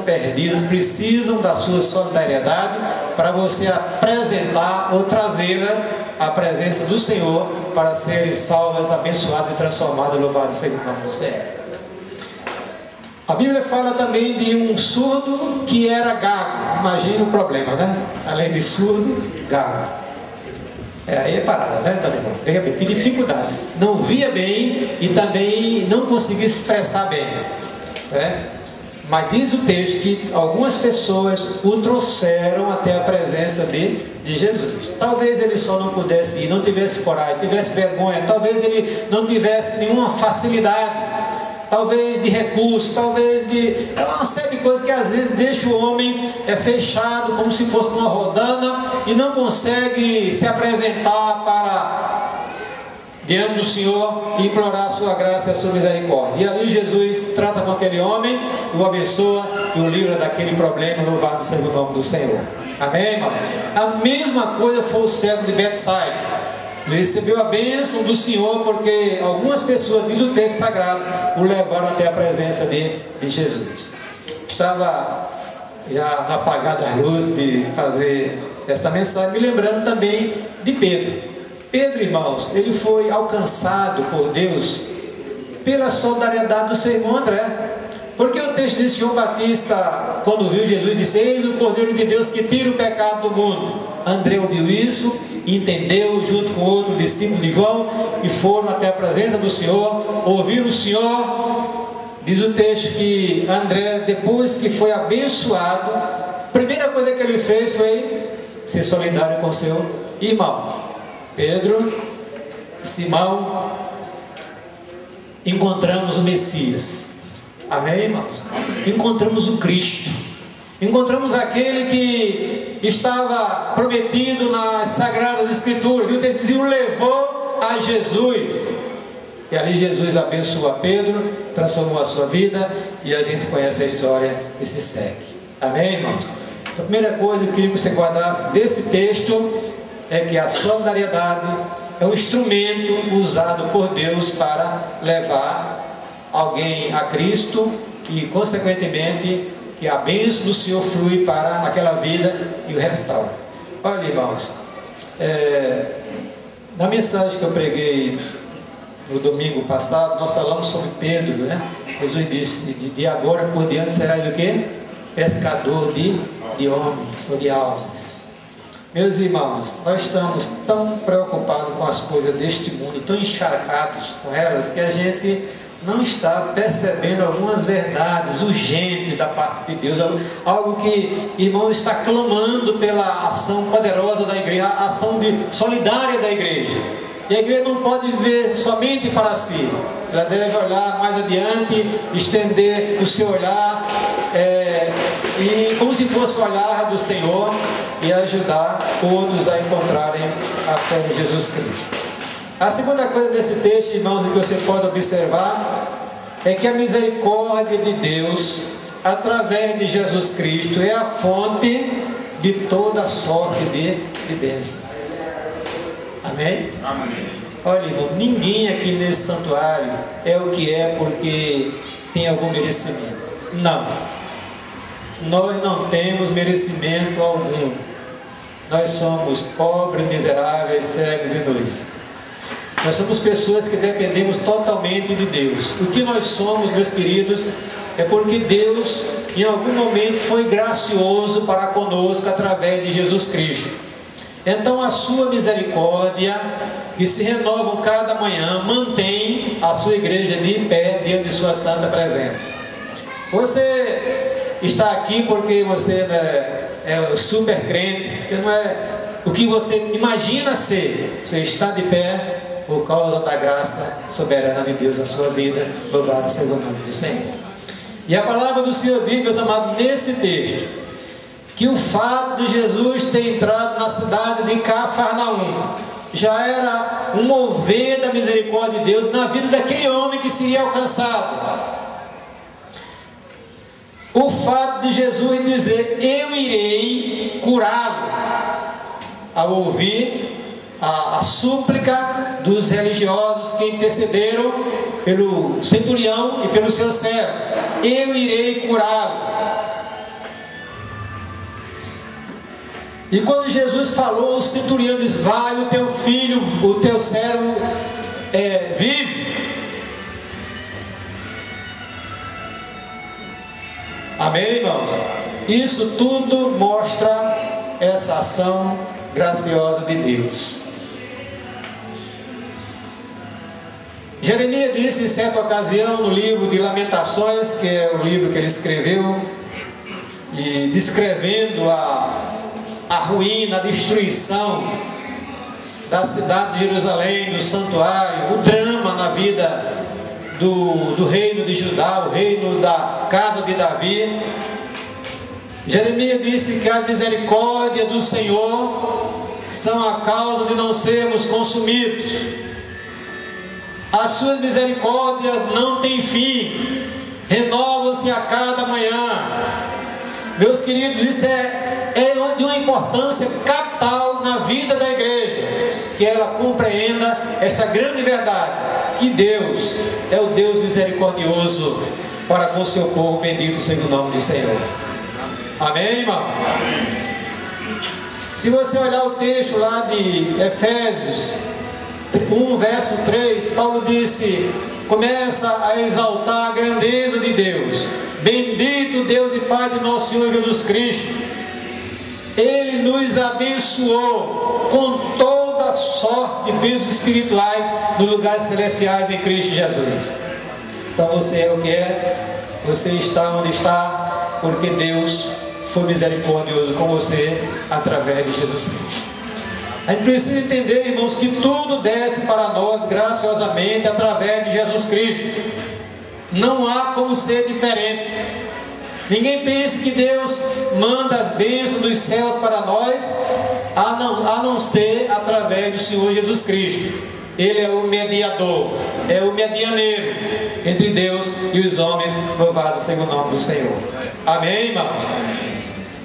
perdidas, precisam da sua solidariedade para você apresentar ou trazê-las à presença do Senhor para serem salvas, abençoadas e transformadas. Louvado seja o nome do Senhor. A Bíblia fala também de um surdo que era gago. Imagina o problema, né? Além de surdo, gago. Aí é parada, né, também? Veja bem, que dificuldade. Não via bem e também não conseguia se expressar bem, né? Mas diz o texto que algumas pessoas o trouxeram até a presença de Jesus. Talvez ele só não pudesse ir, não tivesse coragem, tivesse vergonha, talvez ele não tivesse nenhuma facilidade, talvez de recurso, talvez de... É uma série de coisas que às vezes deixa o homem fechado, como se fosse uma rodana, e não consegue se apresentar para diante do Senhor e implorar a sua graça e a sua misericórdia. E ali Jesus trata com aquele homem, o abençoa e o livra daquele problema. Louvado seja o nome do Senhor. Amém, irmão? A mesma coisa foi o cego de Betsaida. Ele recebeu a bênção do Senhor porque algumas pessoas, diz o texto sagrado, o levaram até a presença de Jesus. Estava já apagada a luz de fazer esta mensagem, me lembrando também de Pedro. Pedro, irmãos, ele foi alcançado por Deus pela solidariedade do seu irmão André. Porque o texto diz que João Batista, quando viu Jesus, disse: eis o Cordeiro de Deus que tira o pecado do mundo. André ouviu isso, entendeu, junto com outro discípulo de João, e foram até a presença do Senhor, ouviram o Senhor. Diz o texto que André, depois que foi abençoado, a primeira coisa que ele fez foi ser solidário com seu irmão. Pedro, Simão, encontramos o Messias. Amém, irmãos? Encontramos o Cristo. Encontramos aquele que estava prometido nas Sagradas Escrituras. E o texto diz: o levou a Jesus. E ali Jesus abençoou a Pedro, transformou a sua vida, e a gente conhece a história e se segue. Amém, irmãos? A primeira coisa que eu queria que você guardasse desse texto é que a solidariedade é um instrumento usado por Deus para levar alguém a Cristo e, consequentemente, que a bênção do Senhor flui para aquela vida e o restaura. Olha, irmãos, na mensagem que eu preguei no domingo passado, nós falamos sobre Pedro, né? Jesus disse: de agora por diante serás o quê? Pescador de homens ou de almas. Meus irmãos, nós estamos tão preocupados com as coisas deste mundo, tão encharcados com elas, que a gente não está percebendo algumas verdades urgentes da parte de Deus, algo que, irmãos, está clamando pela ação poderosa da igreja, a ação solidária da igreja. E a igreja não pode viver somente para si, ela deve olhar mais adiante, estender o seu olhar, e como se fosse o olhar do Senhor, e ajudar todos a encontrarem a fé em Jesus Cristo. A segunda coisa desse texto, irmãos, que você pode observar, é que a misericórdia de Deus, através de Jesus Cristo, é a fonte de toda sorte de bênção. Amém? Amém. Olha, irmão, ninguém aqui nesse santuário é o que é porque tem algum merecimento. Não. Nós não temos merecimento algum. Nós somos pobres, miseráveis, cegos e nus. Nós somos pessoas que dependemos totalmente de Deus. O que nós somos, meus queridos, é porque Deus em algum momento foi gracioso para conosco através de Jesus Cristo. Então a sua misericórdia, que se renovam cada manhã, mantém a sua igreja de pé diante de sua santa presença. Você está aqui porque você é super crente, você não é o que você imagina ser. Você está de pé por causa da graça soberana de Deus na sua vida. Louvado seja o nome do Senhor. E a palavra do Senhor diz, meus amados, nesse texto, que o fato de Jesus ter entrado na cidade de Cafarnaum já era um mover da misericórdia de Deus na vida daquele homem que seria alcançado. O fato de Jesus dizer: eu irei curá-lo, ao ouvir a súplica dos religiosos que intercederam pelo centurião e pelo seu servo: eu irei curá-lo. E quando Jesus falou, o centurião disse: vai, o teu filho, o teu servo vive. Amém, irmãos? Isso tudo mostra essa ação graciosa de Deus. Jeremias disse em certa ocasião no livro de Lamentações, que é o livro que ele escreveu, e descrevendo a ruína, a destruição da cidade de Jerusalém, do santuário, o drama na vida do reino de Judá, o reino da casa de Davi. Jeremias disse que a misericórdia do Senhor são a causa de não sermos consumidos. As suas misericórdias não têm fim, renovam-se a cada manhã. Meus queridos, isso é de uma importância capital na vida da igreja, que ela compreenda esta grande verdade, que Deus é o Deus misericordioso para com o seu povo. Bendito seja o nome do Senhor. Amém, irmãos? Se você olhar o texto lá de Efésios 1, verso 3, Paulo começa a exaltar a grandeza de Deus. Bendito Deus e Pai de nosso Senhor Jesus Cristo, Ele nos abençoou com toda sorte de bênçãos espirituais nos lugares celestiais em Cristo Jesus. Então você é o que é, você está onde está, porque Deus foi misericordioso com você através de Jesus Cristo. A gente precisa entender, irmãos, que tudo desce para nós graciosamente através de Jesus Cristo. Não há como ser diferente. Ninguém pense que Deus manda as bênçãos dos céus para nós, a não ser através do Senhor Jesus Cristo. Ele é o mediador, é o medianeiro entre Deus e os homens. Louvado seja o nome do Senhor. Amém, irmãos?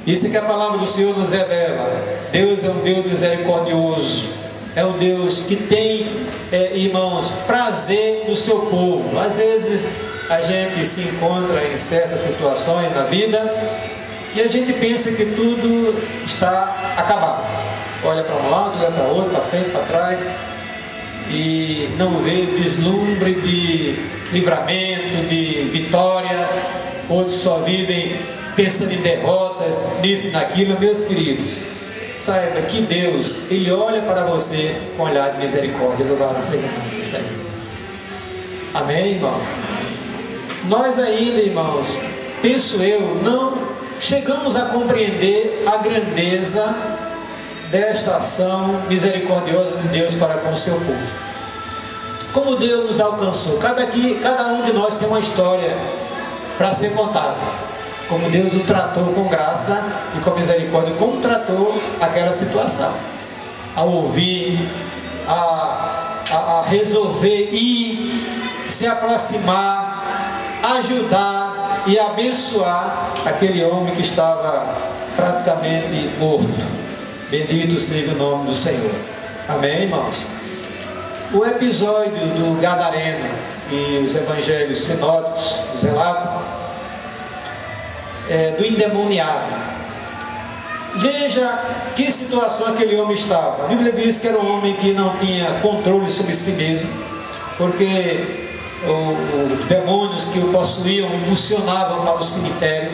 Isso é que a palavra do Senhor nos revela. Deus é um Deus misericordioso, é um Deus que tem, irmãos, prazer no seu povo. Às vezes a gente se encontra em certas situações na vida e a gente pensa que tudo está acabado. Olha para um lado, olha para o outro, para frente, para trás, e não vê vislumbre de livramento, de vitória. Outros só vivem pensando em derrotas, nisso e naquilo. Meus queridos, saiba que Deus, Ele olha para você com olhar de misericórdia. Louvado seja o nome do Senhor. Amém, irmãos? Nós ainda, irmãos, penso eu, não chegamos a compreender a grandeza desta ação misericordiosa de Deus para com o seu povo. Como Deus nos alcançou. Cada um de nós tem uma história para ser contada. Como Deus o tratou com graça e com misericórdia, como tratou aquela situação. A ouvir, a resolver ir, se aproximar, ajudar e abençoar aquele homem que estava praticamente morto. Bendito seja o nome do Senhor. Amém, irmãos? O episódio do Gadareno e os evangelhos sinóticos, os relatos do endemoniado. Veja que situação aquele homem estava. A Bíblia diz que era um homem que não tinha controle sobre si mesmo, porque os demônios que o possuíam o impulsionavam para o cemitério,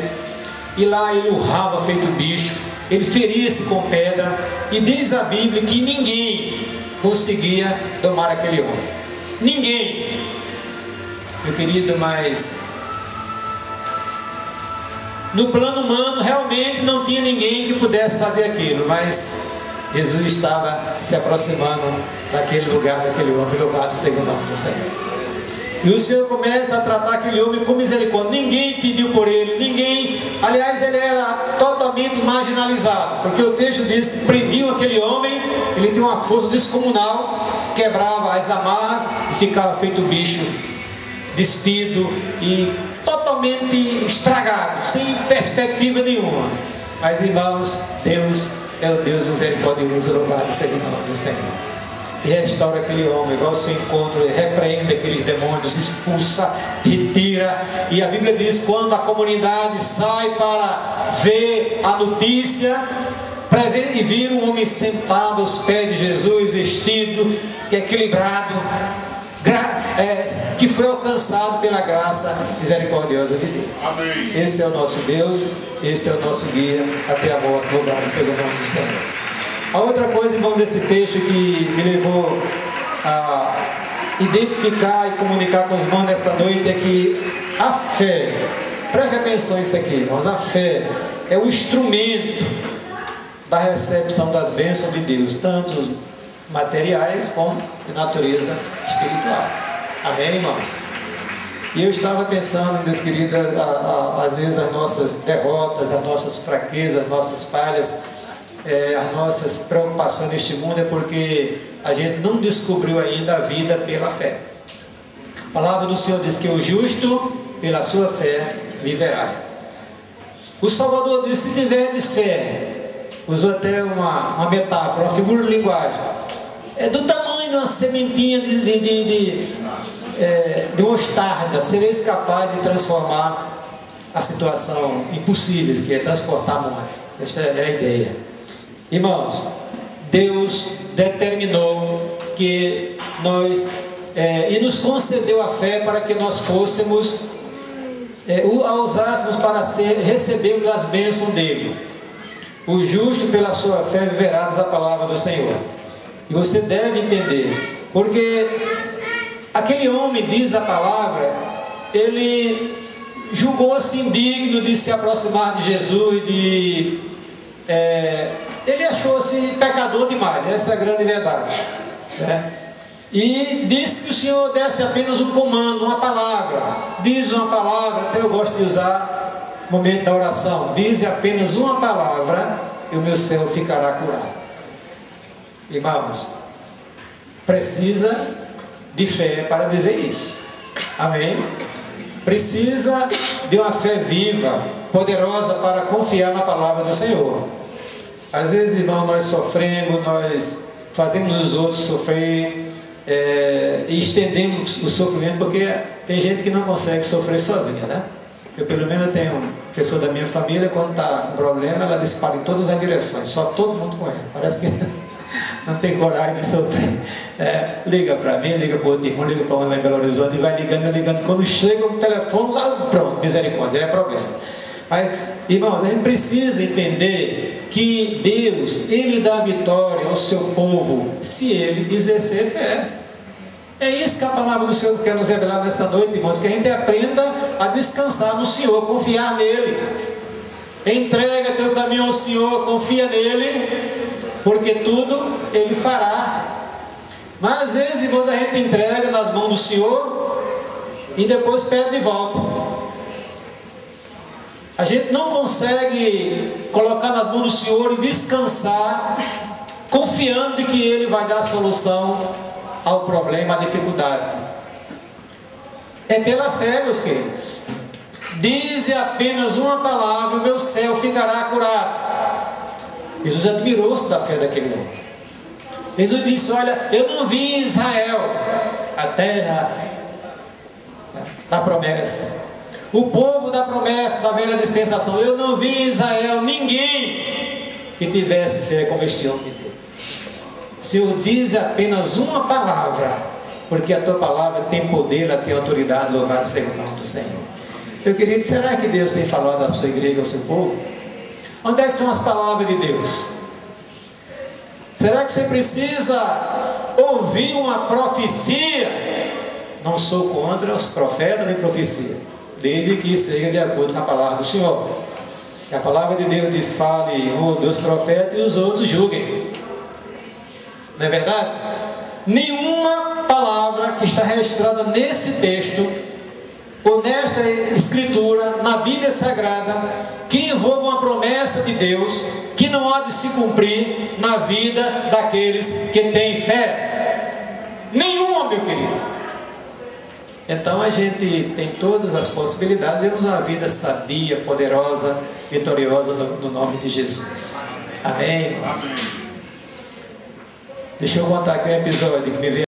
e lá ele urrava feito bicho, ele feria-se com pedra, e diz a Bíblia que ninguém conseguia domar aquele homem. Ninguém, meu querido, mas no plano humano realmente não tinha ninguém que pudesse fazer aquilo, mas Jesus estava se aproximando daquele lugar, daquele homem. Louvado seja o nome do Senhor. E o Senhor começa a tratar aquele homem com misericórdia. Ninguém pediu por ele, aliás, ele era totalmente marginalizado, porque o texto diz que prendiam aquele homem, ele tinha uma força descomunal, quebrava as amarras e ficava feito bicho, despido e totalmente estragado, sem perspectiva nenhuma. Mas, irmãos, Deus é o Deus misericordioso. Louvado seja o nome do Senhor. E restaura aquele homem, vai ao seu encontro, repreende aqueles demônios, expulsa, retira. E a Bíblia diz: quando a comunidade sai para ver a notícia, presente e viram um homem sentado aos pés de Jesus, vestido, equilibrado, que foi alcançado pela graça misericordiosa de Deus. Amém. Esse é o nosso Deus, esse é o nosso guia até a morte, louvado seja o nome do Senhor. A outra coisa, irmão, desse texto que me levou a identificar e comunicar com os irmãos nesta noite é que a fé, preste atenção nisso aqui, irmãos, a fé é o instrumento da recepção das bênçãos de Deus, tanto materiais como de natureza espiritual. Amém, irmãos? E eu estava pensando, meus queridos, às vezes as nossas derrotas, as nossas fraquezas, as nossas falhas, as nossas preocupações neste mundo é porque a gente não descobriu ainda a vida pela fé. A palavra do Senhor diz que o justo, pela sua fé, viverá. O Salvador disse: se tiverdes fé, usou até uma metáfora, uma figura de linguagem, é do tamanho de uma sementinha de mostarda, sereis capazes de transformar a situação impossível, que é transportar montes. Esta é a ideia. Irmãos, Deus determinou que nós e nos concedeu a fé para que nós fôssemos a usássemos para recebermos as bênçãos dele. O justo pela sua fé viverá, diz a palavra do Senhor. E você deve entender, porque aquele homem, diz a palavra, ele julgou-se indigno de se aproximar de Jesus, ele achou-se pecador demais, essa é a grande verdade, né? E disse que o Senhor desse apenas um comando, uma palavra. Diz uma palavra, até eu gosto de usar no momento da oração. Diz apenas uma palavra e o meu céu ficará curado. Irmãos, precisa de fé para dizer isso. Amém? Precisa de uma fé viva, poderosa para confiar na palavra do Senhor. Às vezes, irmão, nós sofremos, nós fazemos os outros sofrer, e estendemos o sofrimento, porque tem gente que não consegue sofrer sozinha, né? Eu, pelo menos, tenho uma pessoa da minha família, quando está com problema, ela dispara em todas as direções, só todo mundo com ela. Parece que não tem coragem de sofrer. Liga para mim, liga para o outro irmão, liga para um lá em Belo Horizonte, e vai ligando. Quando chega o telefone, lá pronto, misericórdia, é problema. Mas, irmãos, a gente precisa entender que Deus, Ele dá vitória ao seu povo se Ele exercer fé. É isso que a palavra do Senhor quer nos revelar nessa noite, irmãos, que a gente aprenda a descansar no Senhor, confiar nele. Entrega teu caminho ao Senhor, confia nele, porque tudo Ele fará. Mas às vezes, irmãos, a gente entrega nas mãos do Senhor e depois pede de volta. A gente não consegue colocar nas mãos do Senhor e descansar, confiando de que Ele vai dar a solução ao problema, à dificuldade. É pela fé, meus queridos. Dize apenas uma palavra, o meu céu ficará curado. Jesus admirou-se da fé daquele homem. Jesus disse: olha, eu não vi Israel, a terra da promessa, o povo da promessa, da velha dispensação. Eu não vi em Israel ninguém que tivesse fé como este homem de Deus. O Senhor diz apenas uma palavra, porque a tua palavra tem poder, ela tem autoridade, louvado seja o nome do Senhor. Meu querido, será que Deus tem falado à sua igreja, ao seu povo? Onde é que estão as palavras de Deus? Será que você precisa ouvir uma profecia? Não sou contra os profetas nem profecias, desde que seja de acordo com a palavra do Senhor. E a palavra de Deus diz: fale um ou dois profetas e os outros julguem. Não é verdade? Nenhuma palavra que está registrada nesse texto, ou nesta escritura, na Bíblia Sagrada, que envolva uma promessa de Deus que não há de se cumprir na vida daqueles que têm fé. Nenhuma, meu querido. Então a gente tem todas as possibilidades de termos uma vida sadia, poderosa, vitoriosa no nome de Jesus. Amém? Amém. Deixa eu contar aqui um episódio que me veio